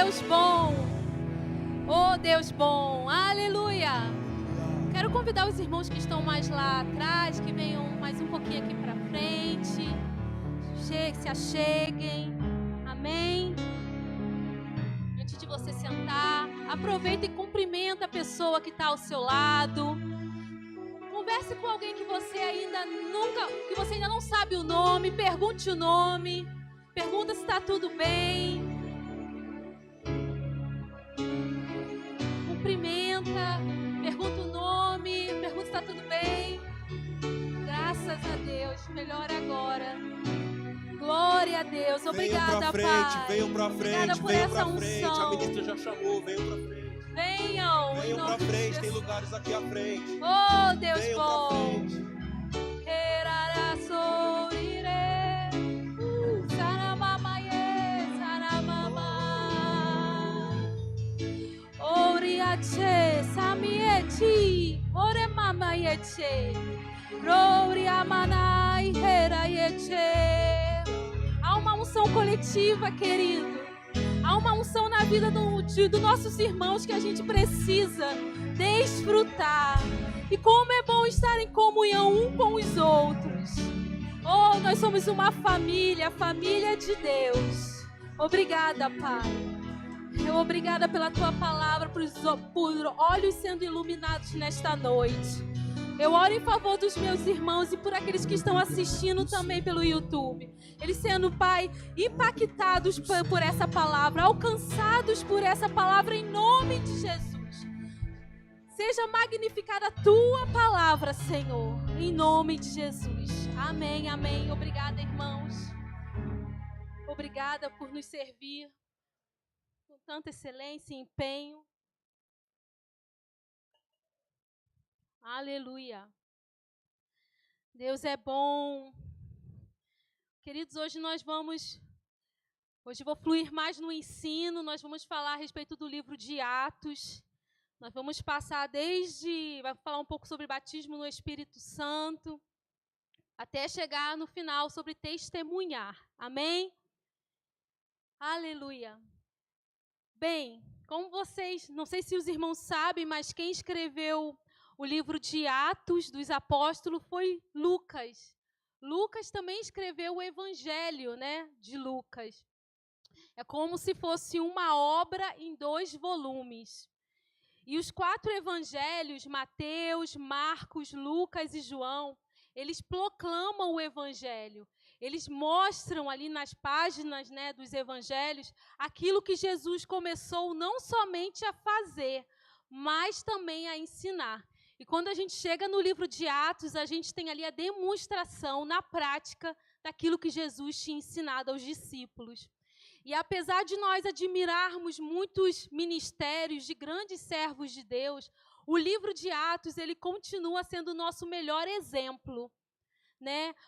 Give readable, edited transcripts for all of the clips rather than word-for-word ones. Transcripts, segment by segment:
Deus bom. Oh, Deus bom. Aleluia. Quero convidar os irmãos que estão mais lá atrás, que venham mais um pouquinho aqui para frente. Se acheguem. Amém. Antes de você sentar, aproveita e cumprimenta a pessoa que está ao seu lado. Converse com alguém que você ainda não sabe o nome. Pergunte o nome. Pergunta se está tudo bem. Cumprimenta. Pergunta o nome. Pergunta se está tudo bem. Graças a Deus. Melhor agora. Glória a Deus. Obrigada, Pai. Venham pra frente. Obrigada por essa unção. A ministra já chamou. Venham pra frente. Venham pra frente. Tem lugares aqui à frente. Oh, Deus venham bom. Samieti, ore mama yeche, gloria manai hera yeche. Há uma unção coletiva, querido. Há uma unção na vida dos nossos irmãos que a gente precisa desfrutar. E como é bom estar em comunhão um com os outros. Oh, nós somos uma família, família de Deus. Obrigada, Pai. Obrigada pela Tua palavra, por olhos sendo iluminados nesta noite. Eu oro em favor dos meus irmãos e por aqueles que estão assistindo também pelo YouTube. Eles sendo, Pai, impactados por essa palavra, alcançados por essa palavra em nome de Jesus. Seja magnificada a Tua palavra, Senhor, em nome de Jesus. Amém, amém. Obrigada, irmãos. Obrigada por nos servir com tanta excelência e empenho. Aleluia. Deus é bom. Queridos, hoje vou fluir mais no ensino, nós vamos falar a respeito do livro de Atos. Nós vamos passar vai falar um pouco sobre batismo no Espírito Santo, até chegar no final sobre testemunhar. Amém? Aleluia. Bem, como vocês, não sei se os irmãos sabem, mas quem escreveu o livro de Atos dos Apóstolos foi Lucas. Lucas também escreveu o Evangelho, de Lucas. É como se fosse uma obra em 2 volumes. E os 4 evangelhos, Mateus, Marcos, Lucas e João, eles proclamam o Evangelho. Eles mostram ali nas páginas dos evangelhos aquilo que Jesus começou não somente a fazer, mas também a ensinar. E quando a gente chega no livro de Atos, a gente tem ali a demonstração na prática daquilo que Jesus tinha ensinado aos discípulos. E apesar de nós admirarmos muitos ministérios de grandes servos de Deus, o livro de Atos ele continua sendo o nosso melhor exemplo.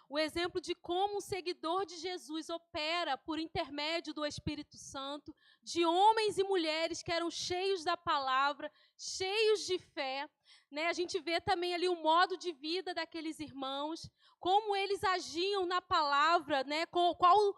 O exemplo de como um seguidor de Jesus opera por intermédio do Espírito Santo, de homens e mulheres que eram cheios da palavra, cheios de fé. A gente vê também ali o modo de vida daqueles irmãos, como eles agiam na palavra, qual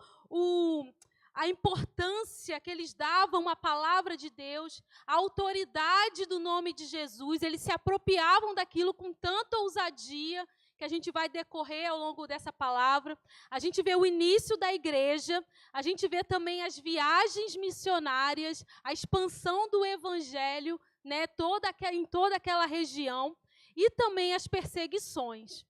a importância que eles davam à palavra de Deus, a autoridade do nome de Jesus. Eles se apropriavam daquilo com tanta ousadia, que a gente vai decorrer ao longo dessa palavra. A gente vê o início da igreja, a gente vê também as viagens missionárias, a expansão do evangelho, em toda aquela região, e também as perseguições.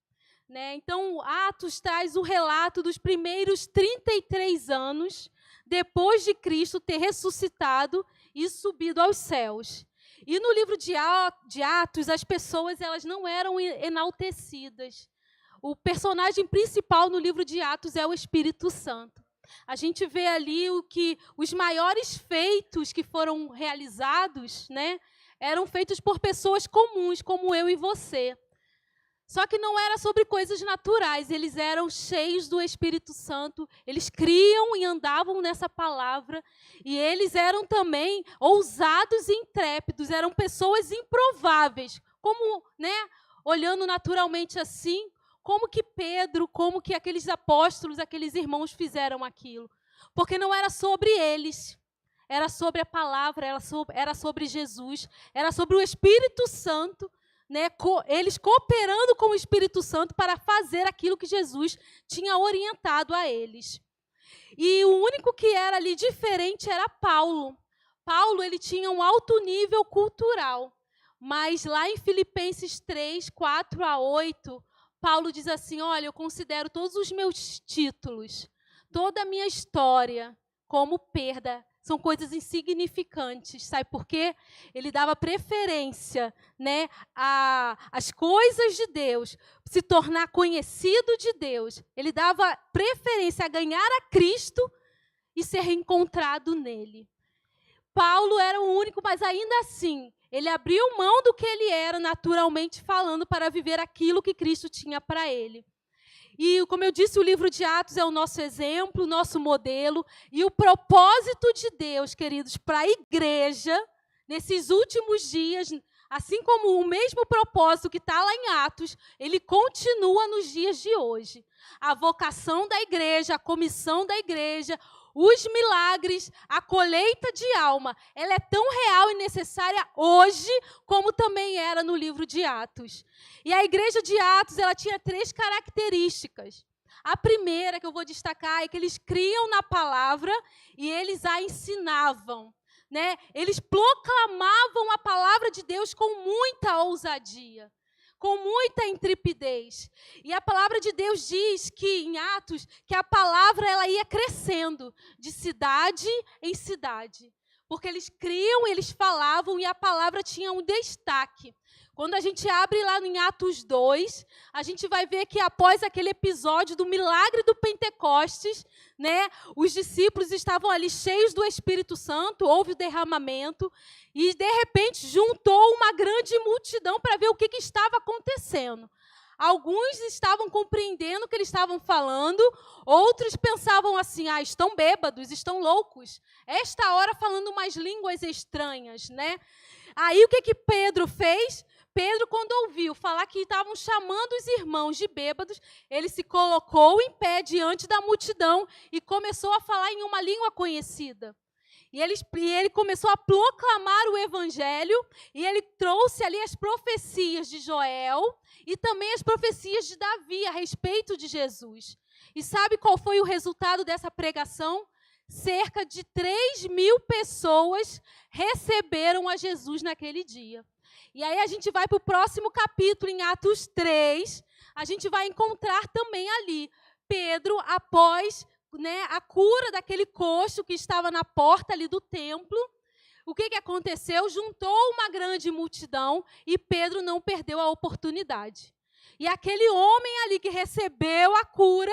Então, Atos traz o relato dos primeiros 33 anos, depois de Cristo ter ressuscitado e subido aos céus. E no livro de Atos, as pessoas elas não eram enaltecidas. O personagem principal no livro de Atos é o Espírito Santo. A gente vê ali os maiores feitos que foram realizados, eram feitos por pessoas comuns, como eu e você. Só que não era sobre coisas naturais, eles eram cheios do Espírito Santo, eles criam e andavam nessa palavra, e eles eram também ousados e intrépidos, eram pessoas improváveis, como, olhando naturalmente assim, como que Pedro, como que aqueles apóstolos, aqueles irmãos fizeram aquilo. Porque não era sobre eles, era sobre a palavra, era sobre Jesus, era sobre o Espírito Santo, né? Eles cooperando com o Espírito Santo para fazer aquilo que Jesus tinha orientado a eles. E o único que era ali diferente era Paulo. Paulo, ele tinha um alto nível cultural, mas lá em Filipenses 3, 4 a 8, Paulo diz assim, olha, eu considero todos os meus títulos, toda a minha história como perda, são coisas insignificantes, sabe por quê? Ele dava preferência, né, às coisas de Deus, se tornar conhecido de Deus. Ele dava preferência a ganhar a Cristo e ser reencontrado nele. Paulo era o único, mas ainda assim, ele abriu mão do que ele era, naturalmente falando, para viver aquilo que Cristo tinha para ele. E, como eu disse, o livro de Atos é o nosso exemplo, o nosso modelo. E o propósito de Deus, queridos, para a igreja, nesses últimos dias, assim como o mesmo propósito que está lá em Atos, ele continua nos dias de hoje. A vocação da igreja, a comissão da igreja, os milagres, a colheita de alma, ela é tão real e necessária hoje, como também era no livro de Atos. E a igreja de Atos, ela tinha 3 características. A primeira que eu vou destacar é que eles criam na palavra e eles a ensinavam, né? Eles proclamavam a palavra de Deus com muita ousadia, com muita intrepidez. E a palavra de Deus diz que, em Atos, que a palavra ela ia crescendo de cidade em cidade. Porque eles criam, eles falavam e a palavra tinha um destaque. Quando a gente abre lá em Atos 2, a gente vai ver que após aquele episódio do milagre do Pentecostes, né, os discípulos estavam ali cheios do Espírito Santo, houve o derramamento, e de repente juntou uma grande multidão para ver o que estava acontecendo. Alguns estavam compreendendo o que eles estavam falando, outros pensavam assim, estão bêbados, estão loucos. Esta hora falando umas línguas estranhas, né? Aí o que Pedro fez? Pedro, quando ouviu falar que estavam chamando os irmãos de bêbados, ele se colocou em pé diante da multidão e começou a falar em uma língua conhecida. E ele começou a proclamar o evangelho, e ele trouxe ali as profecias de Joel e também as profecias de Davi a respeito de Jesus. E sabe qual foi o resultado dessa pregação? Cerca de 3.000 pessoas receberam a Jesus naquele dia. E aí a gente vai para o próximo capítulo, em Atos 3, a gente vai encontrar também ali Pedro, após a cura daquele coxo que estava na porta ali do templo. O que aconteceu? Juntou uma grande multidão e Pedro não perdeu a oportunidade. E aquele homem ali que recebeu a cura,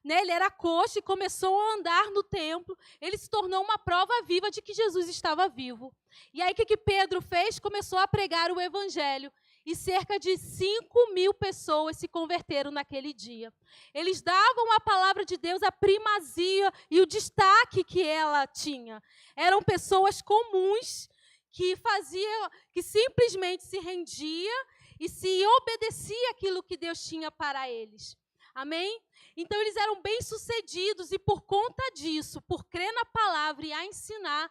ele era coxo e começou a andar no templo, ele se tornou uma prova viva de que Jesus estava vivo. E aí o que Pedro fez? Começou a pregar o evangelho. E cerca de 5.000 pessoas se converteram naquele dia. Eles davam à palavra de Deus a primazia e o destaque que ela tinha. Eram pessoas comuns que simplesmente se rendia e se obedecia aquilo que Deus tinha para eles. Amém? Então eles eram bem-sucedidos e por conta disso, por crer na palavra e a ensinar,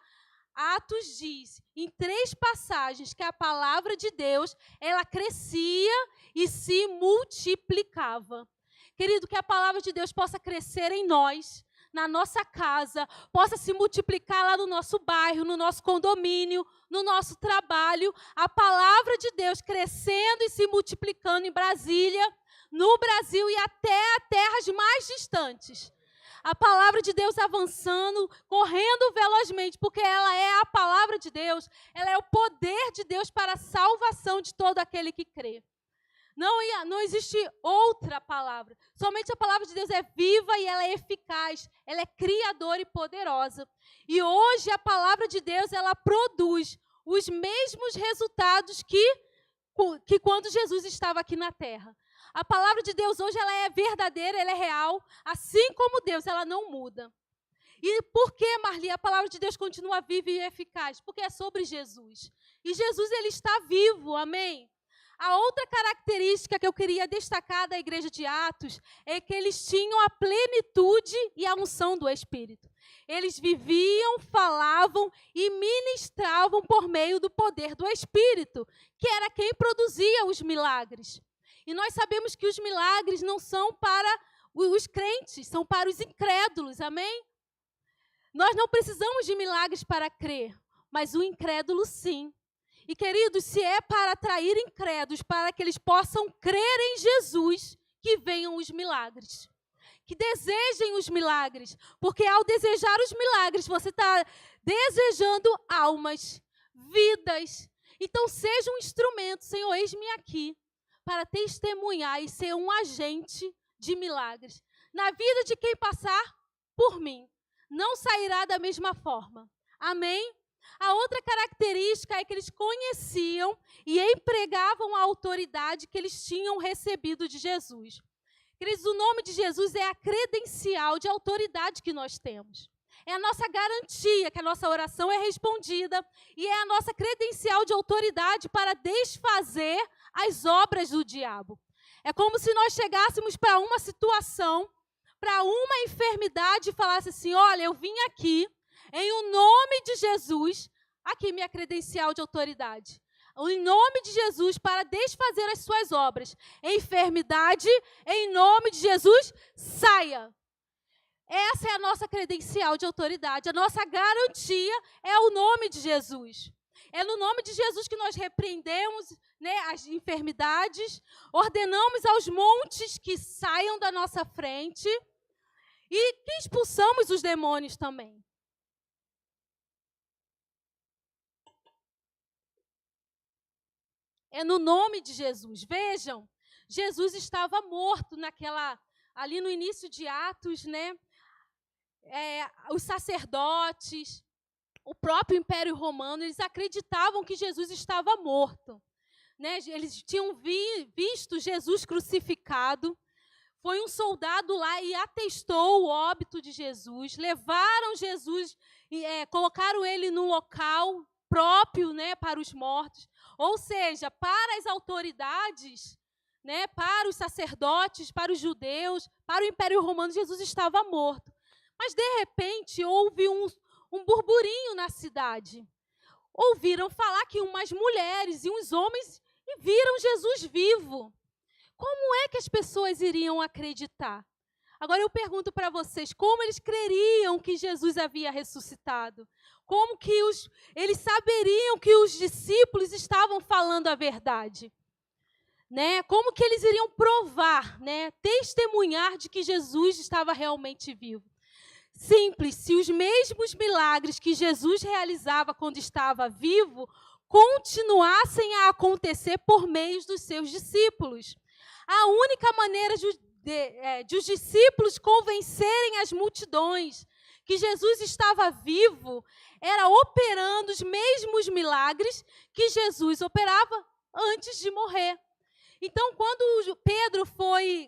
Atos diz, em 3 passagens, que a palavra de Deus, ela crescia e se multiplicava. Querido, que a palavra de Deus possa crescer em nós, na nossa casa, possa se multiplicar lá no nosso bairro, no nosso condomínio, no nosso trabalho. A palavra de Deus crescendo e se multiplicando em Brasília, no Brasil e até a terras mais distantes. A palavra de Deus avançando, correndo velozmente, porque ela é a palavra de Deus, ela é o poder de Deus para a salvação de todo aquele que crê. Não existe outra palavra. Somente a palavra de Deus é viva e ela é eficaz, ela é criadora e poderosa. E hoje a palavra de Deus, ela produz os mesmos resultados que quando Jesus estava aqui na terra. A palavra de Deus hoje ela é verdadeira, ela é real, assim como Deus, ela não muda. E por que, Marli, a palavra de Deus continua viva e eficaz? Porque é sobre Jesus. E Jesus, ele está vivo, amém? A outra característica que eu queria destacar da igreja de Atos é que eles tinham a plenitude e a unção do Espírito. Eles viviam, falavam e ministravam por meio do poder do Espírito, que era quem produzia os milagres. E nós sabemos que os milagres não são para os crentes, são para os incrédulos, amém? Nós não precisamos de milagres para crer, mas o incrédulo sim. E, queridos, se é para atrair incrédulos, para que eles possam crer em Jesus, que venham os milagres. Que desejem os milagres, porque ao desejar os milagres, você está desejando almas, vidas. Então, seja um instrumento, Senhor, eis-me aqui, para testemunhar e ser um agente de milagres. Na vida de quem passar por mim, não sairá da mesma forma. Amém? A outra característica é que eles conheciam e empregavam a autoridade que eles tinham recebido de Jesus. Queridos, o nome de Jesus é a credencial de autoridade que nós temos. É a nossa garantia que a nossa oração é respondida e é a nossa credencial de autoridade para desfazer as obras do diabo. É como se nós chegássemos para uma situação, para uma enfermidade e falasse assim, olha, eu vim aqui, em o nome de Jesus, aqui minha credencial de autoridade. Em nome de Jesus, para desfazer as suas obras. Enfermidade, em nome de Jesus, saia. Essa é a nossa credencial de autoridade. A nossa garantia é o nome de Jesus. É no nome de Jesus que nós repreendemos, né, as enfermidades, ordenamos aos montes que saiam da nossa frente e que expulsamos os demônios também. É no nome de Jesus. Vejam, Jesus estava morto ali no início de Atos, né? Os sacerdotes, o próprio Império Romano, eles acreditavam que Jesus estava morto. Né? Eles tinham visto Jesus crucificado. Foi um soldado lá e atestou o óbito de Jesus. Levaram Jesus, colocaram ele num local próprio, né, para os mortos. Ou seja, para as autoridades, né, para os sacerdotes, para os judeus, para o Império Romano, Jesus estava morto. Mas, de repente, houve um burburinho na cidade. Ouviram falar que umas mulheres e uns homens viram Jesus vivo. Como é que as pessoas iriam acreditar? Agora eu pergunto para vocês, como eles creriam que Jesus havia ressuscitado? Como que eles saberiam que os discípulos estavam falando a verdade? Né? Como que eles iriam provar, né? Testemunhar de que Jesus estava realmente vivo? Simples, se os mesmos milagres que Jesus realizava quando estava vivo continuassem a acontecer por meio dos seus discípulos. A única maneira de os discípulos convencerem as multidões que Jesus estava vivo era operando os mesmos milagres que Jesus operava antes de morrer. Então, quando Pedro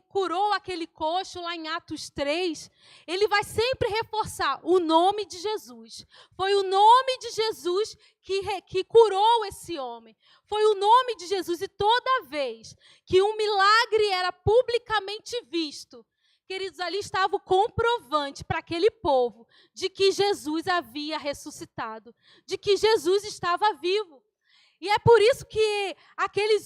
curou aquele coxo lá em Atos 3, ele vai sempre reforçar o nome de Jesus. Foi o nome de Jesus que curou esse homem. Foi o nome de Jesus. E toda vez que um milagre era publicamente visto, queridos, ali estava o comprovante para aquele povo de que Jesus havia ressuscitado, de que Jesus estava vivo. E é por isso que aqueles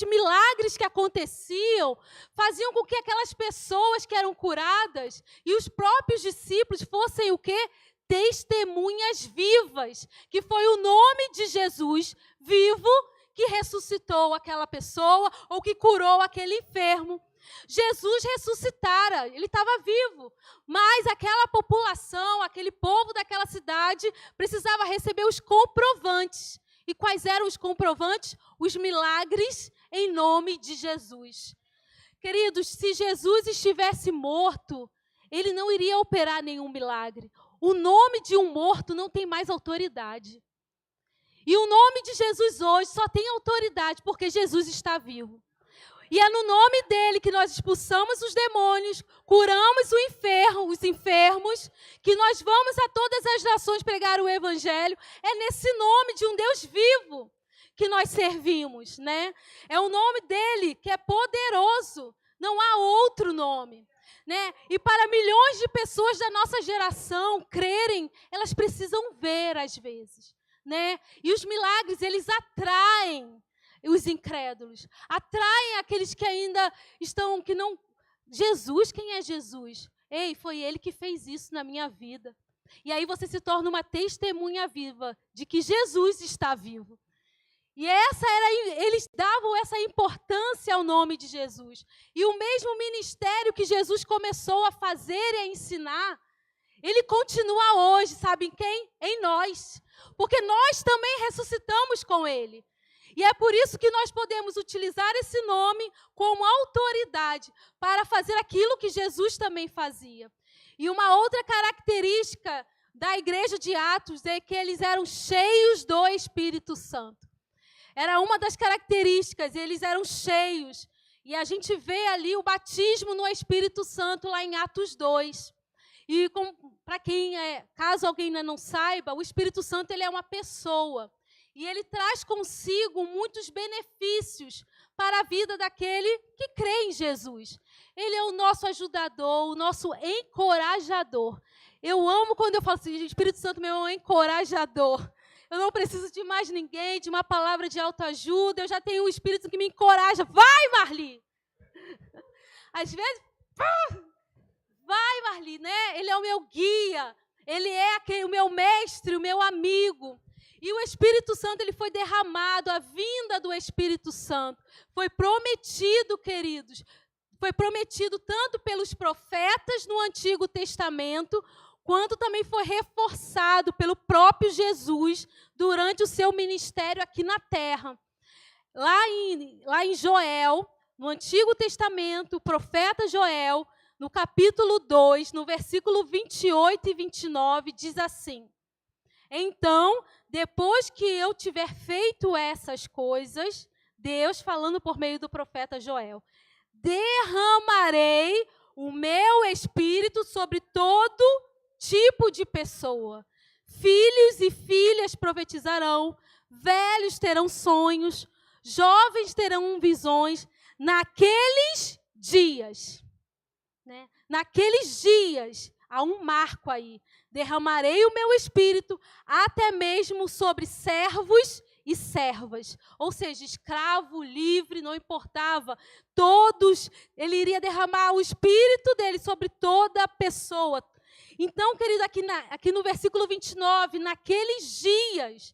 milagres que aconteciam faziam com que aquelas pessoas que eram curadas e os próprios discípulos fossem o quê? Testemunhas vivas, que foi o nome de Jesus vivo que ressuscitou aquela pessoa ou que curou aquele enfermo. Jesus ressuscitara, ele estava vivo, mas aquela população, aquele povo daquela cidade precisava receber os comprovantes. E quais eram os comprovantes? Os milagres em nome de Jesus. Queridos, se Jesus estivesse morto, ele não iria operar nenhum milagre. O nome de um morto não tem mais autoridade. E o nome de Jesus hoje só tem autoridade porque Jesus está vivo. E é no nome dele que nós expulsamos os demônios, curamos os enfermos, que nós vamos a todas as nações pregar o evangelho. É nesse nome de um Deus vivo que nós servimos, né? É o nome dele que é poderoso. Não há outro nome, né? E para milhões de pessoas da nossa geração crerem, elas precisam ver às vezes, né? E os milagres, eles atraem os incrédulos, atraem aqueles que ainda estão, que não... Jesus, quem é Jesus? Ei, foi ele que fez isso na minha vida. E aí você se torna uma testemunha viva de que Jesus está vivo. E eles davam essa importância ao nome de Jesus. E o mesmo ministério que Jesus começou a fazer e a ensinar, ele continua hoje, sabe em quem? Em nós. Porque nós também ressuscitamos com ele. E é por isso que nós podemos utilizar esse nome como autoridade para fazer aquilo que Jesus também fazia. E uma outra característica da igreja de Atos é que eles eram cheios do Espírito Santo. Era uma das características, eles eram cheios. E a gente vê ali o batismo no Espírito Santo lá em Atos 2. E para quem caso alguém ainda não saiba, o Espírito Santo ele é uma pessoa. E ele traz consigo muitos benefícios para a vida daquele que crê em Jesus. Ele é o nosso ajudador, o nosso encorajador. Eu amo quando eu falo assim, Espírito Santo meu é um encorajador. Eu não preciso de mais ninguém, de uma palavra de autoajuda. Eu já tenho um Espírito que me encoraja. Vai, Marli! Às vezes, vai, Marli, né? Ele é o meu guia. Ele é o meu mestre, o meu amigo. E o Espírito Santo, ele foi derramado, a vinda do Espírito Santo. Foi prometido, queridos. Foi prometido tanto pelos profetas no Antigo Testamento, quanto também foi reforçado pelo próprio Jesus durante o seu ministério aqui na terra. Lá em Joel, no Antigo Testamento, o profeta Joel, no capítulo 2, no versículo 28 e 29, diz assim: então, depois que eu tiver feito essas coisas, Deus falando por meio do profeta Joel, derramarei o meu espírito sobre todo tipo de pessoa. Filhos e filhas profetizarão, velhos terão sonhos, jovens terão visões naqueles dias. Né? Naqueles dias, há um marco aí. Derramarei o meu espírito até mesmo sobre servos e servas. Ou seja, escravo, livre, não importava. Todos, ele iria derramar o espírito dele sobre toda a pessoa. Então, querido, aqui no versículo 29, naqueles dias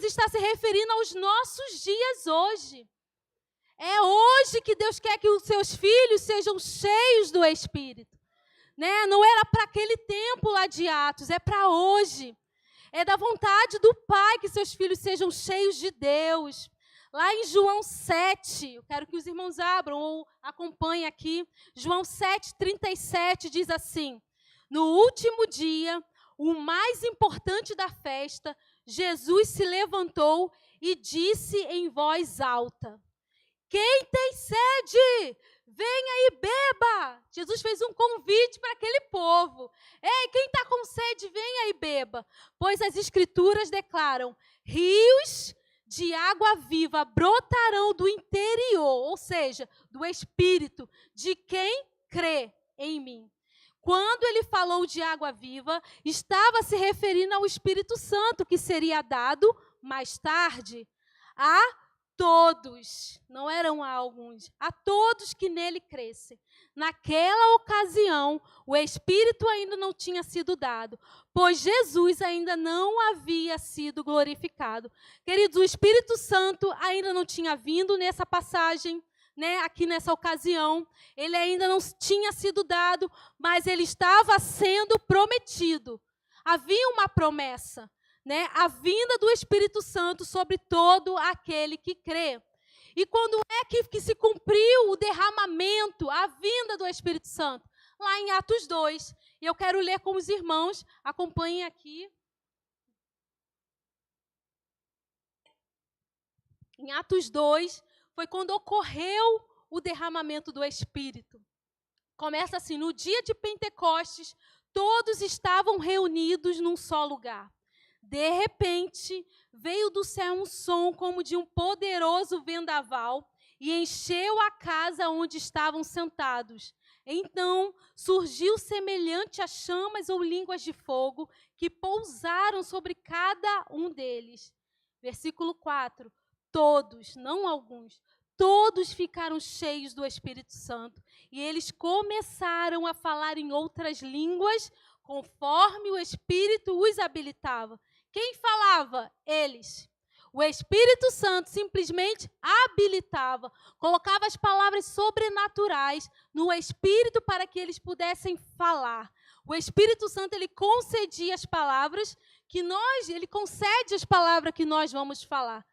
está se referindo aos nossos dias hoje. É hoje que Deus quer que os seus filhos sejam cheios do Espírito. Né? Não era para aquele tempo lá de Atos, é para hoje. É da vontade do Pai que seus filhos sejam cheios de Deus. Lá em João 7, eu quero que os irmãos abram ou acompanhem aqui. João 7:37 diz assim: no último dia, o mais importante da festa, Jesus se levantou e disse em voz alta: quem tem sede, venha e beba. Jesus fez um convite para aquele povo. Ei, quem está com sede, venha e beba. Pois as Escrituras declaram, rios de água viva brotarão do interior, ou seja, do Espírito, de quem crê em mim. Quando ele falou de água viva, estava se referindo ao Espírito Santo, que seria dado mais tarde a todos, não eram alguns, a todos que nele crescem. Naquela ocasião, o Espírito ainda não tinha sido dado, pois Jesus ainda não havia sido glorificado. Queridos, o Espírito Santo ainda não tinha vindo nessa passagem, né, aqui nessa ocasião. Ele ainda não tinha sido dado, mas ele estava sendo prometido. Havia uma promessa. Né, a vinda do Espírito Santo sobre todo aquele que crê. E quando é que se cumpriu o derramamento, a vinda do Espírito Santo? Lá em Atos 2. E eu quero ler com os irmãos, acompanhem aqui. Em Atos 2, foi quando ocorreu o derramamento do Espírito. Começa assim, no dia de Pentecostes, todos estavam reunidos num só lugar. De repente, veio do céu um som como de um poderoso vendaval e encheu a casa onde estavam sentados. Então surgiu semelhante a chamas ou línguas de fogo que pousaram sobre cada um deles. Versículo 4. Todos, não alguns, todos ficaram cheios do Espírito Santo e eles começaram a falar em outras línguas conforme o Espírito os habilitava. Quem falava? Eles. O Espírito Santo simplesmente habilitava, colocava as palavras sobrenaturais no Espírito para que eles pudessem falar. O Espírito Santo, ele concedia as palavras ele concede as palavras que nós vamos falar.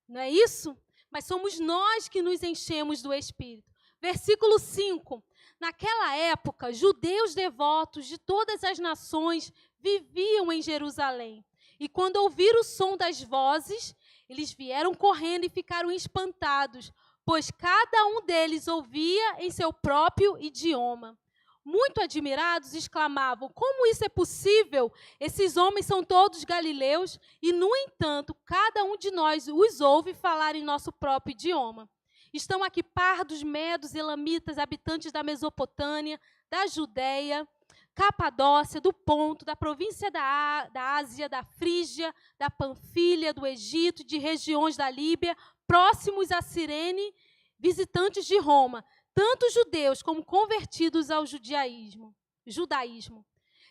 Não é isso? Mas somos nós que nos enchemos do Espírito. Versículo 5. Naquela época, judeus devotos de todas as nações viviam em Jerusalém. E quando ouviram o som das vozes, eles vieram correndo e ficaram espantados, pois cada um deles ouvia em seu próprio idioma. Muito admirados, exclamavam: como isso é possível? Esses homens são todos galileus e, no entanto, cada um de nós os ouve falar em nosso próprio idioma. Estão aqui pardos, medos, elamitas, habitantes da Mesopotâmia, da Judéia, Capadócia, do Ponto, da província da Ásia, da Frígia, da Panfilha, do Egito, de regiões da Líbia, próximos a Cirene, visitantes de Roma, tanto judeus como convertidos ao judaísmo,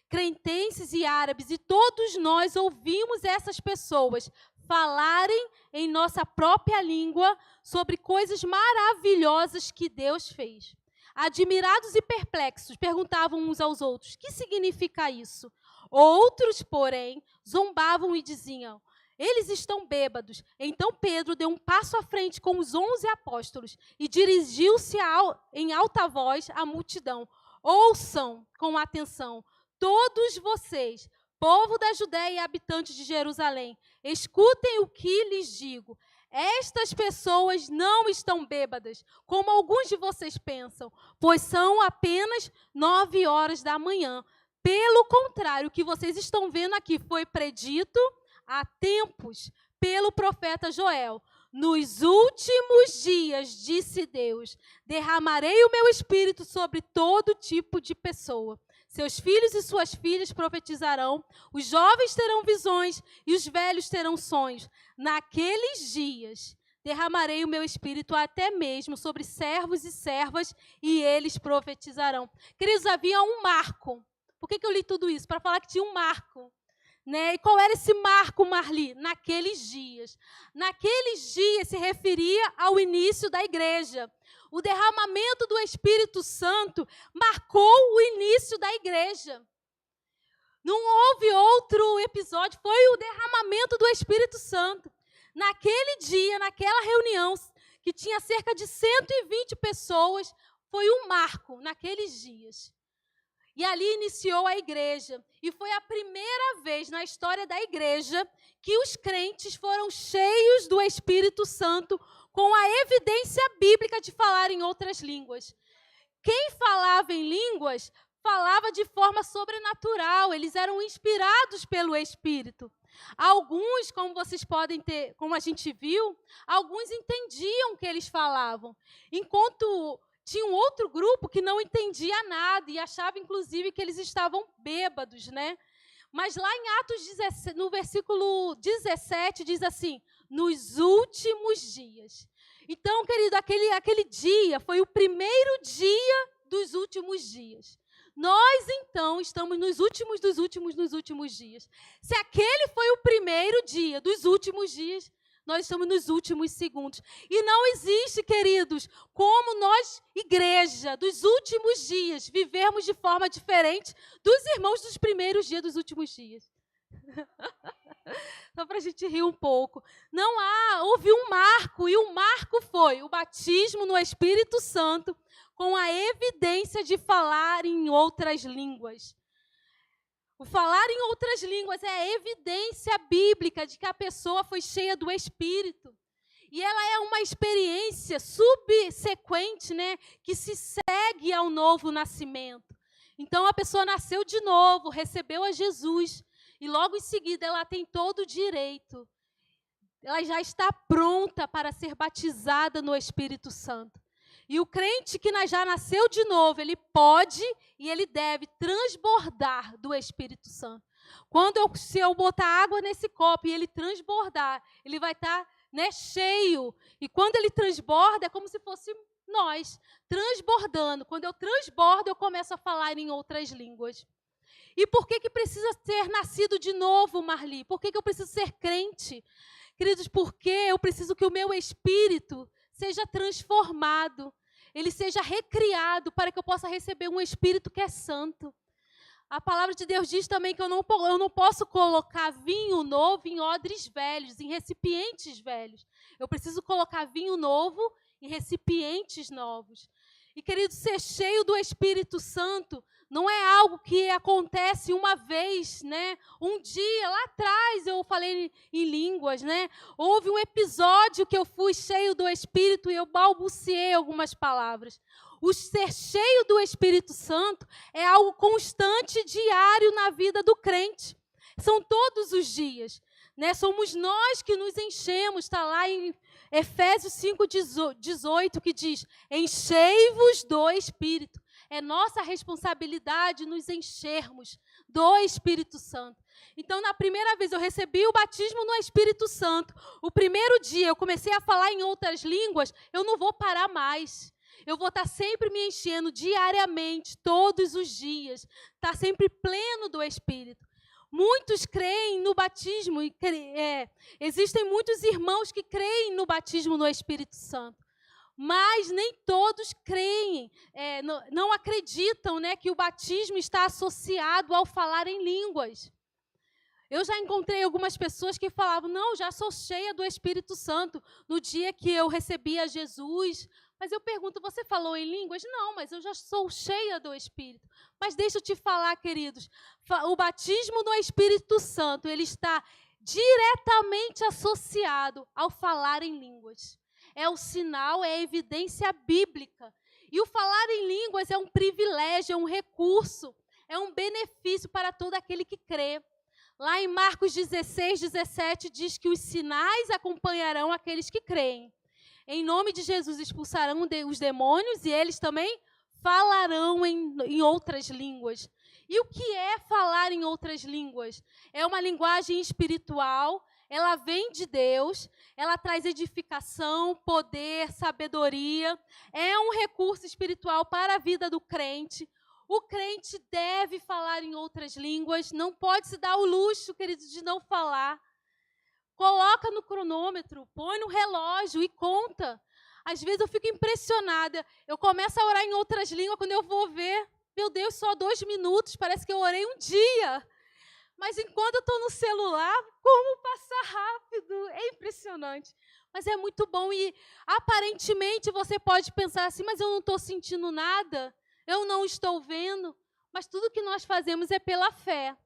cretenses e árabes, e todos nós ouvimos essas pessoas falarem em nossa própria língua sobre coisas maravilhosas que Deus fez. Admirados e perplexos, perguntavam uns aos outros: que significa isso? Outros, porém, zombavam e diziam: eles estão bêbados. Então Pedro deu um passo à frente com os 11 apóstolos e dirigiu-se em alta voz à multidão: ouçam com atenção, todos vocês, povo da Judéia e habitantes de Jerusalém, escutem o que lhes digo. Estas pessoas não estão bêbadas, como alguns de vocês pensam, pois são apenas 9 horas da manhã. Pelo contrário, o que vocês estão vendo aqui foi predito há tempos pelo profeta Joel. Nos últimos dias, disse Deus, derramarei o meu espírito sobre todo tipo de pessoa. Seus filhos e suas filhas profetizarão, os jovens terão visões e os velhos terão sonhos. Naqueles dias, derramarei o meu espírito até mesmo sobre servos e servas, e eles profetizarão. Queridos, havia um marco. Por que eu li tudo isso? Para falar que tinha um marco. Né? E qual era esse marco, Marli? Naqueles dias. Naqueles dias se referia ao início da igreja. O derramamento do Espírito Santo marcou o início da igreja. Não houve outro episódio, foi o derramamento do Espírito Santo. Naquele dia, naquela reunião, que tinha cerca de 120 pessoas, foi um marco naqueles dias. E ali iniciou a igreja. E foi a primeira vez na história da igreja que os crentes foram cheios do Espírito Santo, com a evidência bíblica de falar em outras línguas. Quem falava em línguas, falava de forma sobrenatural. Eles eram inspirados pelo Espírito. Alguns, como vocês podem ter, como a gente viu, alguns entendiam o que eles falavam. Enquanto tinha um outro grupo que não entendia nada e achava, inclusive, que eles estavam bêbados, né? Mas lá em Atos 17, no versículo 17, diz assim: nos últimos dias. Então, querido, aquele dia foi o primeiro dia dos últimos dias. Nós, então, estamos nos últimos dos últimos dos últimos dias. Se aquele foi o primeiro dia dos últimos dias, nós estamos nos últimos segundos. E não existe, queridos, como nós, igreja, dos últimos dias, vivermos de forma diferente dos irmãos dos primeiros dias dos últimos dias. Só para a gente rir um pouco. Houve um marco, e o marco foi o batismo no Espírito Santo, com a evidência de falar em outras línguas. O falar em outras línguas é a evidência bíblica de que a pessoa foi cheia do Espírito. E ela é uma experiência subsequente, né, que se segue ao novo nascimento. Então, a pessoa nasceu de novo, recebeu a Jesus. e logo em seguida ela tem todo o direito. Ela já está pronta para ser batizada no Espírito Santo. E o crente que já nasceu de novo, ele pode e ele deve transbordar do Espírito Santo. Se eu botar água nesse copo e ele transbordar, ele vai estar, cheio. E quando ele transborda, é como se fosse nós, transbordando. Quando eu transbordo, eu começo a falar em outras línguas. E por que precisa ser nascido de novo, Marli? Por que eu preciso ser crente? Queridos, porque eu preciso que o meu espírito seja transformado, ele seja recriado para que eu possa receber um espírito que é santo. A palavra de Deus diz também que eu não posso colocar vinho novo em odres velhos, em recipientes velhos. Eu preciso colocar vinho novo em recipientes novos. E, querido, ser cheio do Espírito Santo não é algo que acontece uma vez, né? Um dia, lá atrás, eu falei em línguas, né? Houve um episódio que eu fui cheio do Espírito e eu balbuciei algumas palavras. O ser cheio do Espírito Santo é algo constante, diário na vida do crente. São todos os dias, né? Somos nós que nos enchemos, está lá em Efésios 5:18, que diz: enchei-vos do Espírito. É nossa responsabilidade nos enchermos do Espírito Santo. Então, na primeira vez, eu recebi o batismo no Espírito Santo. O primeiro dia, eu comecei a falar em outras línguas, eu não vou parar mais. Eu vou estar sempre me enchendo diariamente, todos os dias. Estar sempre pleno do Espírito. Muitos creem no batismo, existem muitos irmãos que creem no batismo no Espírito Santo. Mas nem todos creem, não acreditam, né, que o batismo está associado ao falar em línguas. Eu já encontrei algumas pessoas que falavam: não, já sou cheia do Espírito Santo no dia que eu recebi a Jesus. Mas eu pergunto: você falou em línguas? Não, mas eu já sou cheia do Espírito. Mas deixa eu te falar, queridos, o batismo no Espírito Santo, ele está diretamente associado ao falar em línguas. É o sinal, é a evidência bíblica. E o falar em línguas é um privilégio, é um recurso, é um benefício para todo aquele que crê. Lá em Marcos 16:17 diz que os sinais acompanharão aqueles que creem. Em nome de Jesus expulsarão os demônios e eles também falarão em outras línguas. E o que é falar em outras línguas? É uma linguagem espiritual, ela vem de Deus, ela traz edificação, poder, sabedoria, é um recurso espiritual para a vida do crente. O crente deve falar em outras línguas, não pode se dar o luxo, querido, de não falar. Coloca no cronômetro, põe no relógio e conta. Às vezes eu fico impressionada, eu começo a orar em outras línguas, quando eu vou ver, meu Deus, só 2 minutos, parece que eu orei um dia. Mas enquanto eu estou no celular, como passa rápido, é impressionante. Mas é muito bom e aparentemente você pode pensar assim: mas eu não estou sentindo nada, eu não estou vendo. Mas tudo que nós fazemos é pela fé.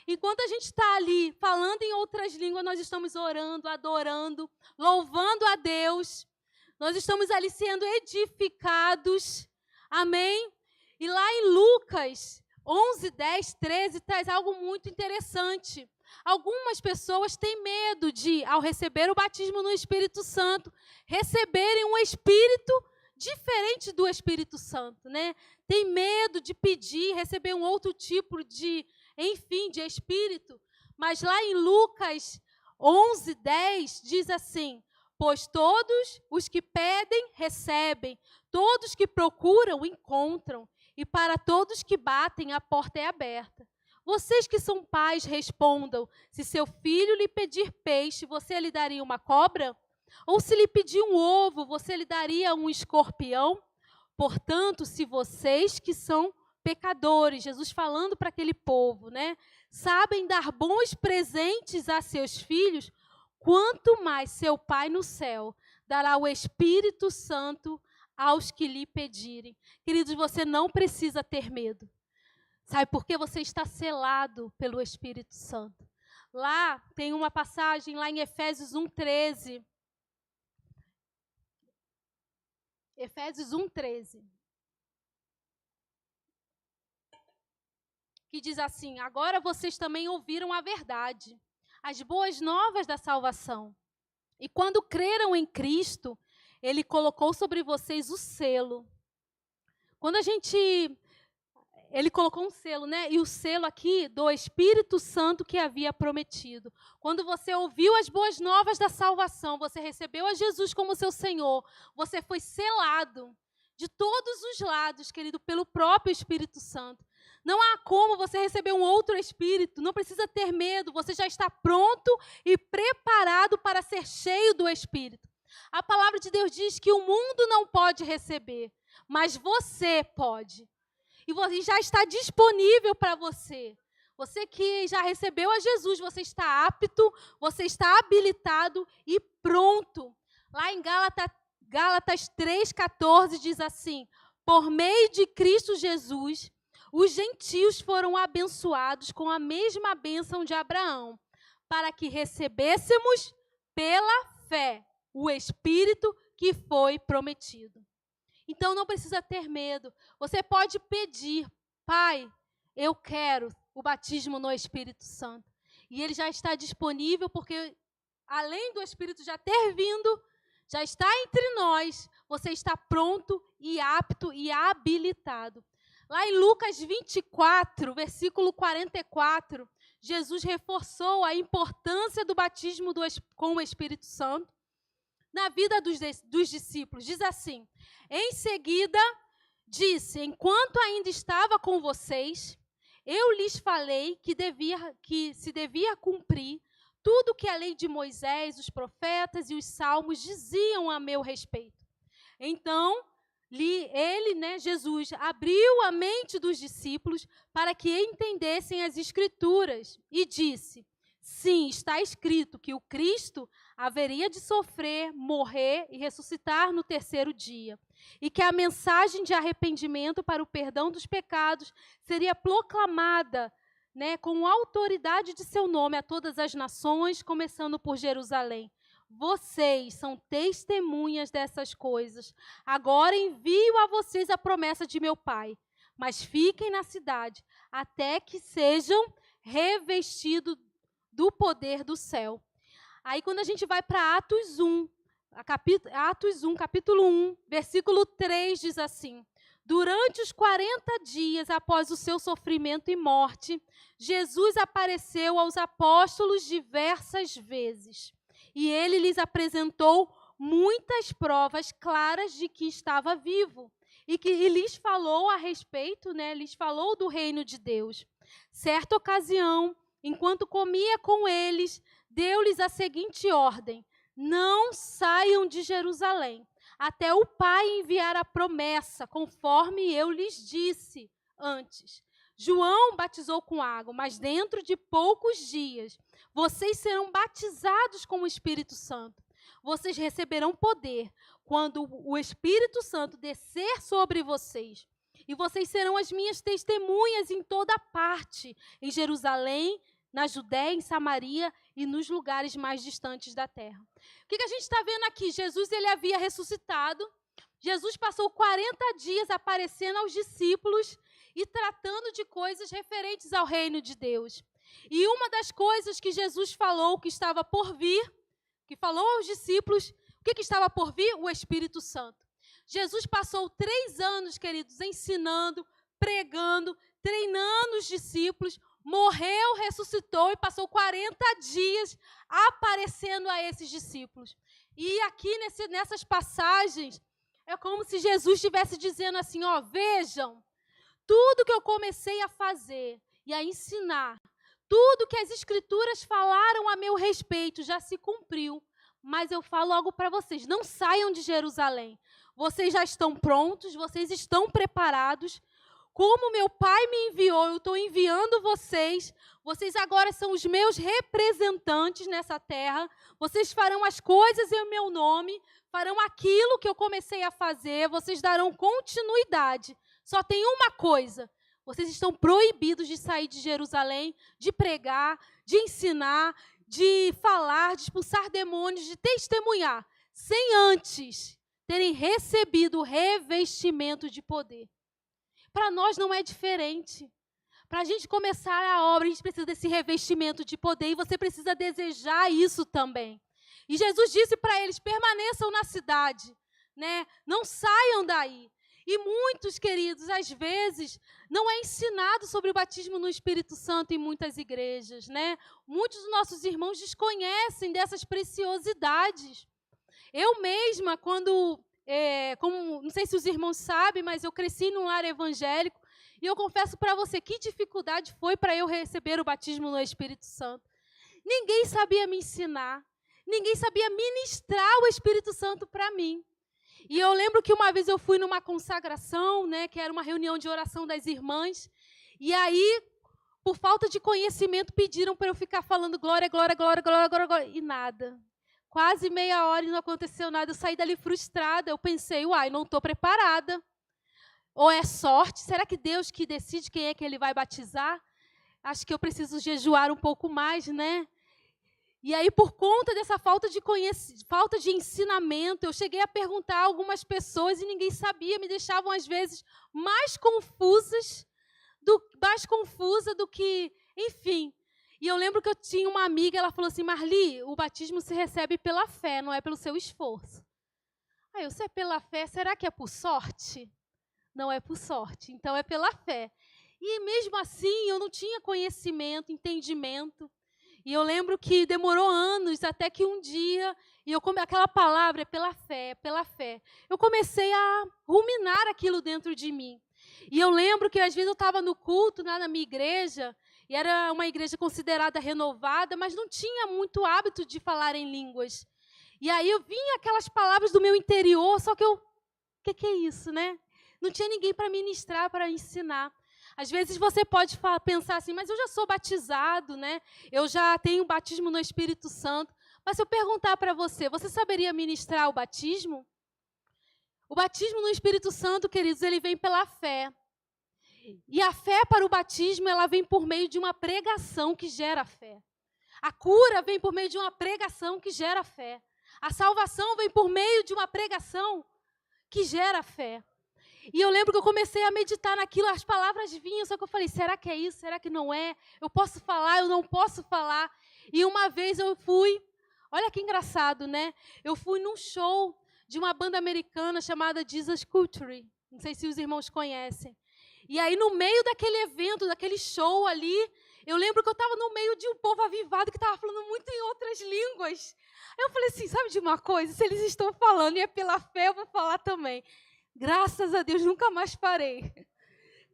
Enquanto a gente está ali falando em outras línguas, nós estamos orando, adorando, louvando a Deus. Nós estamos ali sendo edificados. Amém? E lá em Lucas 11, 10, 13, traz algo muito interessante. Algumas pessoas têm medo de, ao receber o batismo no Espírito Santo, receberem um Espírito diferente do Espírito Santo, né? Tem medo de pedir, receber um outro tipo de Espírito. Mas lá em Lucas 11, 10, diz assim: pois todos os que pedem, recebem, todos que procuram, encontram, e para todos que batem, a porta é aberta. Vocês que são pais, respondam: se seu filho lhe pedir peixe, você lhe daria uma cobra? Ou se lhe pedir um ovo, você lhe daria um escorpião? Portanto, se vocês que são pecadores, Jesus falando para aquele povo, né, sabem dar bons presentes a seus filhos, quanto mais seu Pai no céu dará o Espírito Santo aos que lhe pedirem. Queridos, você não precisa ter medo. Sabe por quê? Você está selado pelo Espírito Santo. Lá tem uma passagem, lá em Efésios 1:13. Efésios 1:13. que diz assim: agora vocês também ouviram a verdade, as boas novas da salvação. E quando creram em Cristo, Ele colocou sobre vocês o selo. Ele colocou um selo, né? E o selo aqui do Espírito Santo que havia prometido. Quando você ouviu as boas novas da salvação, você recebeu a Jesus como seu Senhor, você foi selado de todos os lados, querido, pelo próprio Espírito Santo. Não há como você receber um outro Espírito, não precisa ter medo, você já está pronto e preparado para ser cheio do Espírito. A palavra de Deus diz que o mundo não pode receber, mas você pode. E já está disponível para você. Você que já recebeu a Jesus, você está apto, você está habilitado e pronto. Lá em Gálatas 3,14 diz assim: por meio de Cristo Jesus, os gentios foram abençoados com a mesma bênção de Abraão, para que recebêssemos pela fé o Espírito que foi prometido. Então, não precisa ter medo. Você pode pedir: Pai, eu quero o batismo no Espírito Santo. E ele já está disponível, porque além do Espírito já ter vindo, já está entre nós, você está pronto e apto e habilitado. Lá em Lucas 24, versículo 44, Jesus reforçou a importância do batismo com o Espírito Santo na vida dos discípulos. Diz assim: em seguida, disse: enquanto ainda estava com vocês, eu lhes falei que se devia cumprir tudo que a lei de Moisés, os profetas e os salmos diziam a meu respeito. Então, Jesus, abriu a mente dos discípulos para que entendessem as Escrituras e disse: sim, está escrito que o Cristo haveria de sofrer, morrer e ressuscitar no terceiro dia, e que a mensagem de arrependimento para o perdão dos pecados seria proclamada, com autoridade de seu nome a todas as nações, começando por Jerusalém. Vocês são testemunhas dessas coisas. Agora envio a vocês a promessa de meu Pai, mas fiquem na cidade até que sejam revestidos do poder do céu. Aí, quando a gente vai para Atos 1, capítulo 1, versículo 3, diz assim: durante os 40 dias após o seu sofrimento e morte, Jesus apareceu aos apóstolos diversas vezes. E ele lhes apresentou muitas provas claras de que estava vivo. E lhes falou a respeito, lhes falou do reino de Deus. Certa ocasião, enquanto comia com eles, deu-lhes a seguinte ordem: não saiam de Jerusalém, até o Pai enviar a promessa, conforme eu lhes disse antes. João batizou com água, mas dentro de poucos dias, vocês serão batizados com o Espírito Santo. Vocês receberão poder quando o Espírito Santo descer sobre vocês. E vocês serão as minhas testemunhas em toda parte, em Jerusalém, na Judéia, em Samaria e nos lugares mais distantes da terra. O que a gente está vendo aqui? Jesus, ele havia ressuscitado. Jesus passou 40 dias aparecendo aos discípulos e tratando de coisas referentes ao reino de Deus. E uma das coisas que Jesus falou que estava por vir, que falou aos discípulos, o que estava por vir? O Espírito Santo. Jesus passou 3 anos, queridos, ensinando, pregando, treinando os discípulos, morreu, ressuscitou e passou 40 dias aparecendo a esses discípulos. E aqui nessas passagens, é como se Jesus estivesse dizendo assim: vejam, tudo que eu comecei a fazer e a ensinar, tudo que as Escrituras falaram a meu respeito já se cumpriu. Mas eu falo algo para vocês: não saiam de Jerusalém. Vocês já estão prontos, vocês estão preparados. Como meu Pai me enviou, eu estou enviando vocês. Vocês agora são os meus representantes nessa terra. Vocês farão as coisas em meu nome, farão aquilo que eu comecei a fazer, vocês darão continuidade. Só tem uma coisa: vocês estão proibidos de sair de Jerusalém, de pregar, de ensinar, de falar, de expulsar demônios, de testemunhar, sem antes terem recebido o revestimento de poder. Para nós não é diferente. Para a gente começar a obra, a gente precisa desse revestimento de poder e você precisa desejar isso também. E Jesus disse para eles, permaneçam na cidade, né? Não saiam daí. E muitos, queridos, às vezes, não é ensinado sobre o batismo no Espírito Santo em muitas igrejas, né? Muitos dos nossos irmãos desconhecem dessas preciosidades. Eu mesma, não sei se os irmãos sabem, mas eu cresci num lar evangélico, e eu confesso para você que dificuldade foi para eu receber o batismo no Espírito Santo. Ninguém sabia me ensinar, ninguém sabia ministrar o Espírito Santo para mim. E eu lembro que uma vez eu fui numa consagração, né, que era uma reunião de oração das irmãs, e aí, por falta de conhecimento, pediram para eu ficar falando glória, glória, glória, glória, glória, glória, e nada. Quase meia hora e não aconteceu nada, eu saí dali frustrada, eu pensei, não estou preparada. Ou é sorte? Será que Deus que decide quem é que Ele vai batizar? Acho que eu preciso jejuar um pouco mais, né? E aí, por conta dessa falta de ensinamento, eu cheguei a perguntar a algumas pessoas e ninguém sabia, me deixavam, às vezes, mais confusa do que, enfim. E eu lembro que eu tinha uma amiga, ela falou assim, Marli, o batismo se recebe pela fé, não é pelo seu esforço. Aí, se é pela fé, será que é por sorte? Não é por sorte, então é pela fé. E mesmo assim, eu não tinha conhecimento, entendimento. E eu lembro que demorou anos, até que um dia, aquela palavra é pela fé, pela fé. Eu comecei a ruminar aquilo dentro de mim. E eu lembro que às vezes eu estava no culto, na minha igreja, e era uma igreja considerada renovada, mas não tinha muito hábito de falar em línguas. E aí eu vinha aquelas palavras do meu interior, só que o que é isso, né? Não tinha ninguém para ministrar, para ensinar. Às vezes você pode pensar assim, mas eu já sou batizado, né? Eu já tenho batismo no Espírito Santo. Mas se eu perguntar para você, você saberia ministrar o batismo? O batismo no Espírito Santo, queridos, ele vem pela fé. E a fé para o batismo, ela vem por meio de uma pregação que gera fé. A cura vem por meio de uma pregação que gera fé. A salvação vem por meio de uma pregação que gera fé. E eu lembro que eu comecei a meditar naquilo, as palavras vinham, só que eu falei, será que é isso? Será que não é? Eu posso falar, eu não posso falar? E uma vez eu fui, olha que engraçado, né? Eu fui num show de uma banda americana chamada Jesus Culture. Não sei se os irmãos conhecem. E aí, no meio daquele evento, daquele show ali, eu lembro que eu estava no meio de um povo avivado que estava falando muito em outras línguas. Aí eu falei assim, sabe de uma coisa? Se eles estão falando e é pela fé, eu vou falar também. Graças a Deus, nunca mais parei.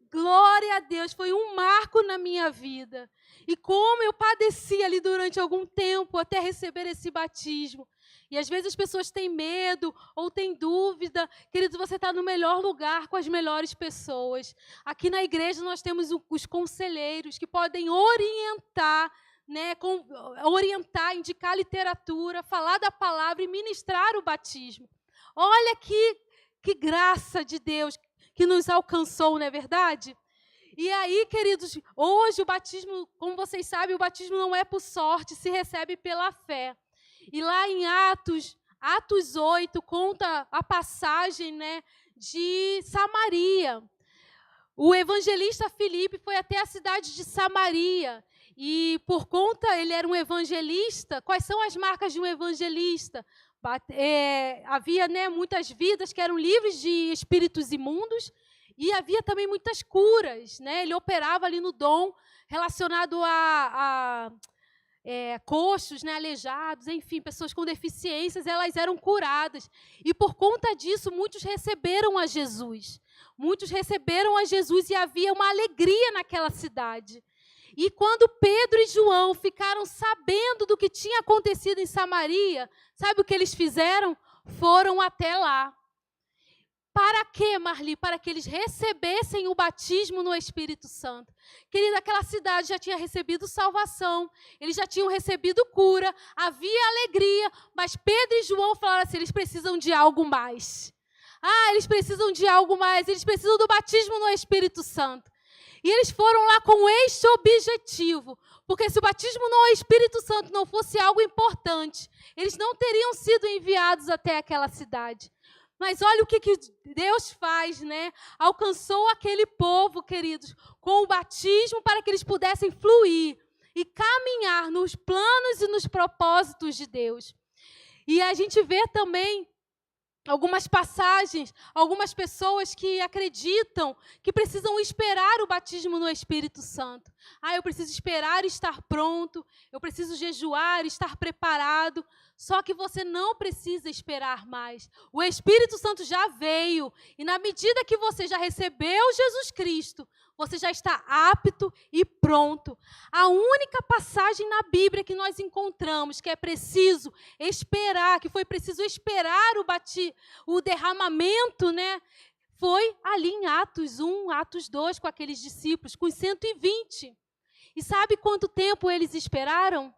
Glória a Deus, foi um marco na minha vida. E como eu padeci ali durante algum tempo até receber esse batismo. E às vezes as pessoas têm medo ou têm dúvida. Queridos, você está no melhor lugar com as melhores pessoas. Aqui na igreja nós temos os conselheiros que podem orientar, né, orientar, indicar literatura, falar da palavra e ministrar o batismo. Olha que graça de Deus que nos alcançou, não é verdade? E aí, queridos, hoje o batismo, como vocês sabem, o batismo não é por sorte, se recebe pela fé. E lá em Atos 8, conta a passagem, né, de Samaria. O evangelista Filipe foi até a cidade de Samaria. E por conta, ele era um evangelista, quais são as marcas de um evangelista? Havia, né, muitas vidas que eram livres de espíritos imundos e havia também muitas curas, né? Ele operava ali no dom relacionado a coxos, né, aleijados, enfim, pessoas com deficiências, elas eram curadas. E por conta disso, muitos receberam a Jesus. Muitos receberam a Jesus e havia uma alegria naquela cidade. E quando Pedro e João ficaram sabendo do que tinha acontecido em Samaria, sabe o que eles fizeram? Foram até lá. Para quê, Marli? Para que eles recebessem o batismo no Espírito Santo. Querida, aquela cidade já tinha recebido salvação, eles já tinham recebido cura, havia alegria, mas Pedro e João falaram assim, eles precisam de algo mais. Eles precisam de algo mais, eles precisam do batismo no Espírito Santo. E eles foram lá com este objetivo, porque se o batismo no Espírito Santo não fosse algo importante, eles não teriam sido enviados até aquela cidade. Mas olha o que Deus faz, né? Alcançou aquele povo, queridos, com o batismo para que eles pudessem fluir e caminhar nos planos e nos propósitos de Deus. E a gente vê também algumas passagens, algumas pessoas que acreditam que precisam esperar o batismo no Espírito Santo. Eu preciso esperar estar pronto, eu preciso jejuar, estar preparado. Só que você não precisa esperar mais. O Espírito Santo já veio e na medida que você já recebeu Jesus Cristo, você já está apto e pronto. A única passagem na Bíblia que nós encontramos que é preciso esperar, que foi preciso esperar o derramamento, né? Foi ali em Atos 1, Atos 2, com aqueles discípulos, com os 120. E sabe quanto tempo eles esperaram?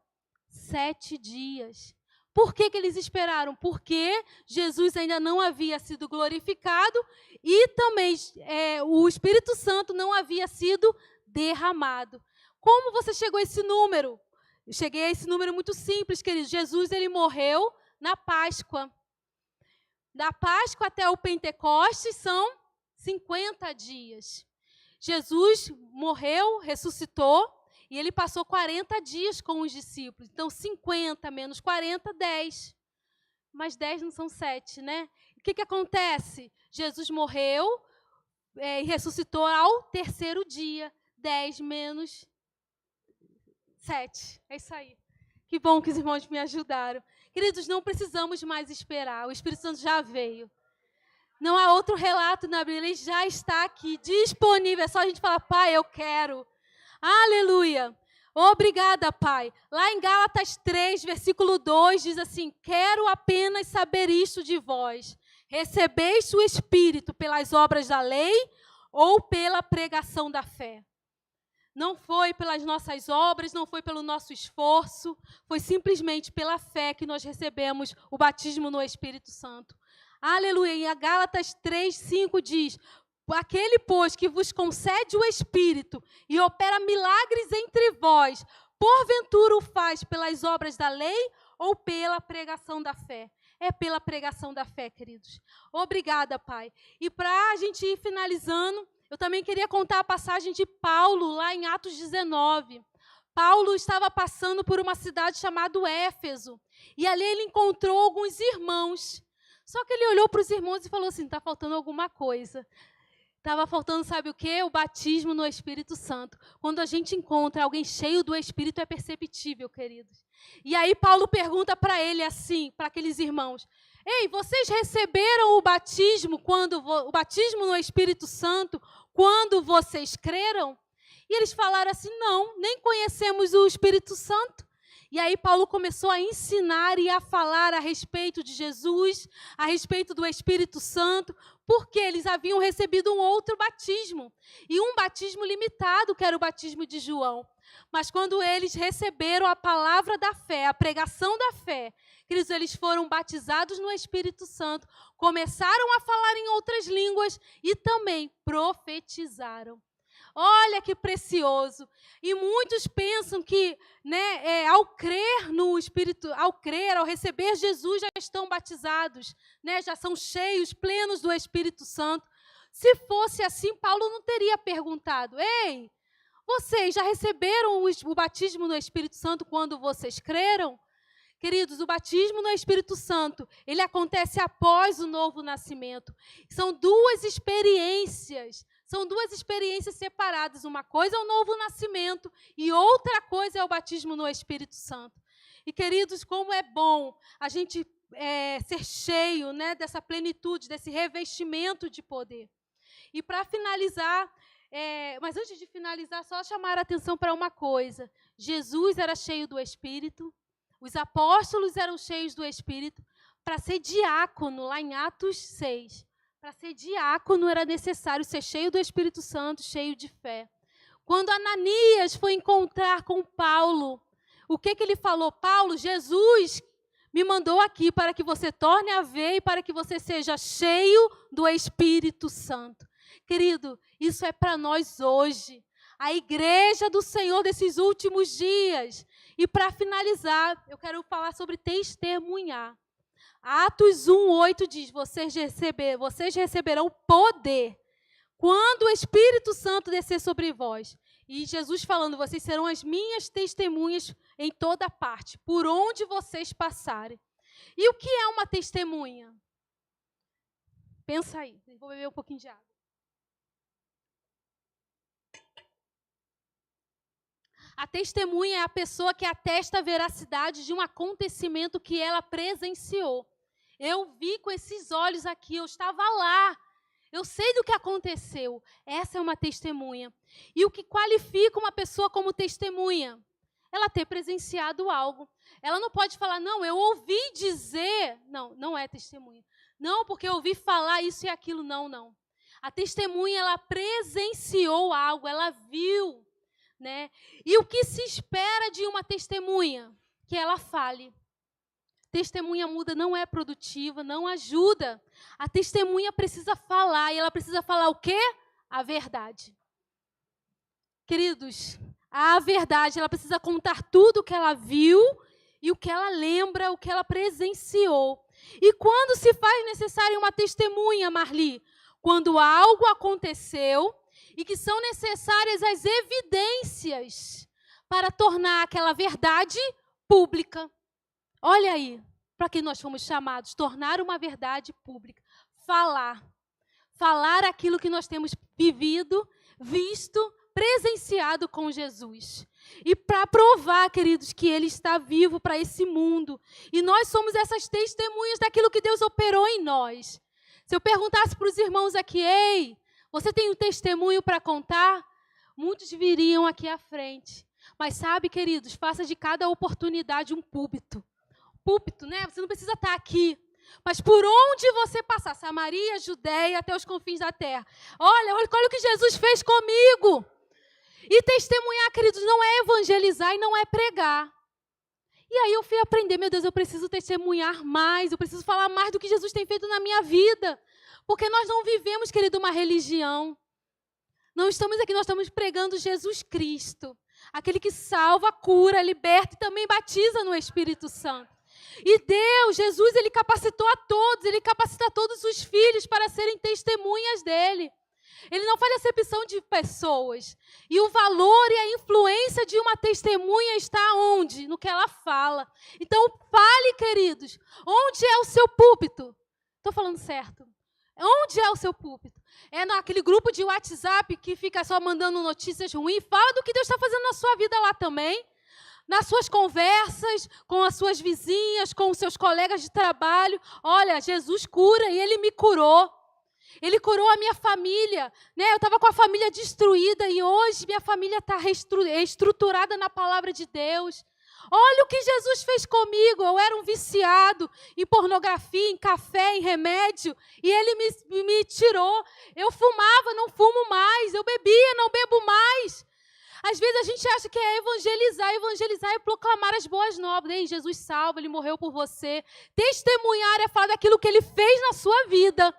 7 dias. Por que eles esperaram? Porque Jesus ainda não havia sido glorificado e também o Espírito Santo não havia sido derramado. Como você chegou a esse número? Eu cheguei a esse número muito simples, queridos. Jesus, ele morreu na Páscoa. Da Páscoa até o Pentecostes são 50 dias. Jesus morreu, ressuscitou. E ele passou 40 dias com os discípulos. Então, 50 menos 40, 10. Mas 10 não são 7, né? O que acontece? Jesus morreu e ressuscitou ao 3º dia. 10 menos 7. É isso aí. Que bom que os irmãos me ajudaram. Queridos, não precisamos mais esperar. O Espírito Santo já veio. Não há outro relato na Bíblia. Ele já está aqui, disponível. É só a gente falar, Pai, eu quero. Aleluia! Obrigada, Pai. Lá em Gálatas 3, versículo 2, diz assim: quero apenas saber isto de vós. Recebeis o Espírito pelas obras da lei ou pela pregação da fé? Não foi pelas nossas obras, não foi pelo nosso esforço, foi simplesmente pela fé que nós recebemos o batismo no Espírito Santo. Aleluia! E a Gálatas 3, 5 diz: aquele, pois, que vos concede o Espírito e opera milagres entre vós, porventura o faz pelas obras da lei ou pela pregação da fé? É pela pregação da fé, queridos. Obrigada, Pai. E para a gente ir finalizando, eu também queria contar a passagem de Paulo, lá em Atos 19. Paulo estava passando por uma cidade chamada Éfeso. E ali ele encontrou alguns irmãos. Só que ele olhou para os irmãos e falou assim: está faltando alguma coisa. Estava faltando, sabe o quê? O batismo no Espírito Santo. Quando a gente encontra alguém cheio do Espírito, é perceptível, queridos. E aí Paulo pergunta para ele assim, para aqueles irmãos: ei, vocês receberam o batismo no Espírito Santo quando vocês creram? E eles falaram assim: não, nem conhecemos o Espírito Santo. E aí Paulo começou a ensinar e a falar a respeito de Jesus, a respeito do Espírito Santo, porque eles haviam recebido um outro batismo, e um batismo limitado, que era o batismo de João. Mas quando eles receberam a palavra da fé, a pregação da fé, eles foram batizados no Espírito Santo, começaram a falar em outras línguas e também profetizaram. Olha que precioso. E muitos pensam que, ao crer no Espírito, ao receber Jesus, já estão batizados, já são cheios, plenos do Espírito Santo. Se fosse assim, Paulo não teria perguntado: ei, vocês já receberam o batismo no Espírito Santo quando vocês creram? Queridos, o batismo no Espírito Santo, ele acontece após o novo nascimento. São duas experiências separadas. Uma coisa é o novo nascimento e outra coisa é o batismo no Espírito Santo. E, queridos, como é bom a gente ser cheio, dessa plenitude, desse revestimento de poder. E para finalizar, mas antes de finalizar, só chamar a atenção para uma coisa. Jesus era cheio do Espírito, os apóstolos eram cheios do Espírito. Para ser diácono, lá em Atos 6, para ser diácono era necessário ser cheio do Espírito Santo, cheio de fé. Quando Ananias foi encontrar com Paulo, o que ele falou? Paulo, Jesus me mandou aqui para que você torne a ver e para que você seja cheio do Espírito Santo. Querido, isso é para nós hoje. A igreja do Senhor desses últimos dias. E para finalizar, eu quero falar sobre testemunhar. Atos 1:8 diz, vocês receberão poder quando o Espírito Santo descer sobre vós. E Jesus falando, vocês serão as minhas testemunhas em toda parte, por onde vocês passarem. E o que é uma testemunha? Pensa aí, vou beber um pouquinho de água. A testemunha é a pessoa que atesta a veracidade de um acontecimento que ela presenciou. Eu vi com esses olhos aqui, eu estava lá. Eu sei do que aconteceu. Essa é uma testemunha. E o que qualifica uma pessoa como testemunha? Ela ter presenciado algo. Ela não pode falar, não, eu ouvi dizer. Não, não é testemunha. Não, porque eu ouvi falar isso e aquilo. Não, não. A testemunha, ela presenciou algo, ela viu. Né? E o que se espera de uma testemunha? Que ela fale. Testemunha muda não é produtiva, não ajuda. A testemunha precisa falar. E ela precisa falar o quê? A verdade. Queridos, a verdade, ela precisa contar tudo o que ela viu e o que ela lembra, o que ela presenciou. E quando se faz necessária uma testemunha, Marli? Quando algo aconteceu e que são necessárias as evidências para tornar aquela verdade pública. Olha aí, para que nós fomos chamados, tornar uma verdade pública. Falar. Falar aquilo que nós temos vivido, visto, presenciado com Jesus. E para provar, queridos, que Ele está vivo para esse mundo. E nós somos essas testemunhas daquilo que Deus operou em nós. Se eu perguntasse para os irmãos aqui, ei, você tem um testemunho para contar? Muitos viriam aqui à frente. Mas sabe, queridos, faça de cada oportunidade um púlpito. Púlpito, né? Você não precisa estar aqui. Mas por onde você passar, Samaria, Judeia, até os confins da terra. Olha o que Jesus fez comigo. E testemunhar, queridos, não é evangelizar e não é pregar. E aí eu fui aprender, meu Deus, eu preciso testemunhar mais, eu preciso falar mais do que Jesus tem feito na minha vida. Porque nós não vivemos, querido, uma religião. Não estamos aqui, nós estamos pregando Jesus Cristo. Aquele que salva, cura, liberta e também batiza no Espírito Santo. E Deus, Jesus, Ele capacitou a todos, Ele capacita todos os filhos para serem testemunhas dEle. Ele não faz acepção de pessoas. E o valor e a influência de uma testemunha está onde? No que ela fala. Então, fale, queridos, onde é o seu púlpito? Estou falando certo. Onde é o seu púlpito? É naquele grupo de WhatsApp que fica só mandando notícias ruins? Fala do que Deus está fazendo na sua vida lá também. Nas suas conversas com as suas vizinhas, com os seus colegas de trabalho. Olha, Jesus cura e Ele me curou. Ele curou a minha família. Né? Eu estava com a família destruída e hoje minha família está reestruturada na palavra de Deus. Olha o que Jesus fez comigo. Eu era um viciado em pornografia, em café, em remédio. E Ele me tirou. Eu fumava, não fumo mais. Eu bebia, não bebo mais. Às vezes a gente acha que é evangelizar. Evangelizar é proclamar as boas novas. Ei, Jesus salva, Ele morreu por você. Testemunhar é falar daquilo que Ele fez na sua vida.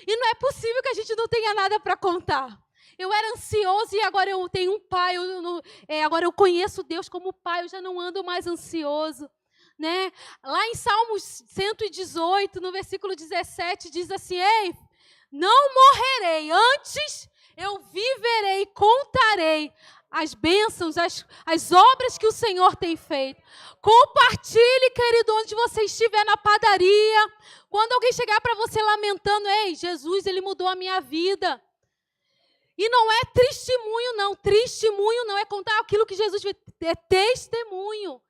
E não é possível que a gente não tenha nada para contar. Eu era ansioso e agora eu tenho um pai. Agora eu conheço Deus como pai. Eu já não ando mais ansioso. Né? Lá em Salmos 118, no versículo 17, diz assim, ei, não morrerei, antes eu viverei, contarei as bênçãos, as obras que o Senhor tem feito. Compartilhe, querido, onde você estiver na padaria. Quando alguém chegar para você lamentando, ei, Jesus, Ele mudou a minha vida. E não é testemunho, não. Testemunho não é contar aquilo que Jesus fez. É testemunho.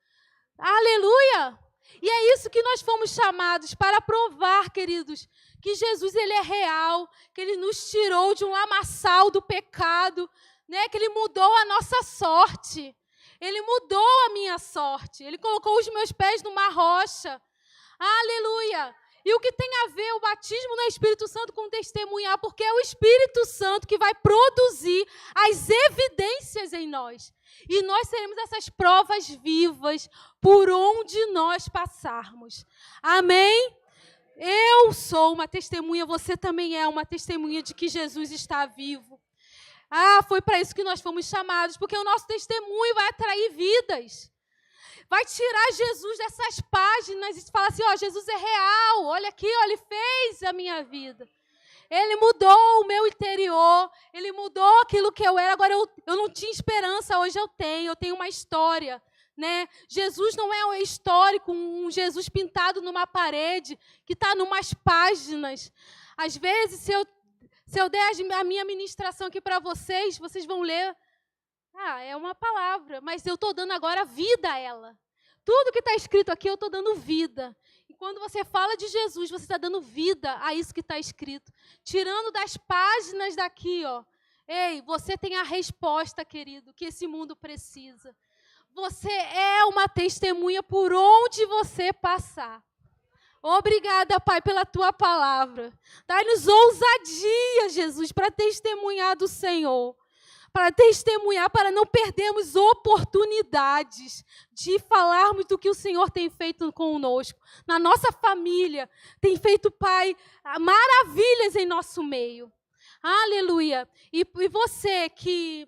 Aleluia! E é isso que nós fomos chamados para provar, queridos, que Jesus, Ele é real, que Ele nos tirou de um lamaçal do pecado, né? Que Ele mudou a nossa sorte. Ele mudou a minha sorte. Ele colocou os meus pés numa rocha. Aleluia! E o que tem a ver o batismo no Espírito Santo com testemunhar? Porque é o Espírito Santo que vai produzir as evidências em nós. E nós seremos essas provas vivas por onde nós passarmos. Amém? Eu sou uma testemunha, você também é uma testemunha de que Jesus está vivo. Foi para isso que nós fomos chamados, porque o nosso testemunho vai atrair vidas. Vai tirar Jesus dessas páginas e falar assim, ó, Jesus é real, olha aqui, ó, Ele fez a minha vida. Ele mudou o meu interior, Ele mudou aquilo que eu era. Agora eu não tinha esperança, hoje eu tenho uma história. Né? Jesus não é um histórico, um Jesus pintado numa parede, que está numas páginas. Às vezes, se eu der a minha ministração aqui para vocês, vocês vão ler, é uma palavra, mas eu estou dando agora vida a ela. Tudo que está escrito aqui, eu estou dando vida. E quando você fala de Jesus, você está dando vida a isso que está escrito. Tirando das páginas daqui, ó. Ei, você tem a resposta, querido, que esse mundo precisa. Você é uma testemunha por onde você passar. Obrigada, Pai, pela Tua palavra. Dai-nos ousadia, Jesus, para testemunhar do Senhor. Para testemunhar, para não perdermos oportunidades de falarmos do que o Senhor tem feito conosco. Na nossa família, tem feito, Pai, maravilhas em nosso meio. Aleluia. E você que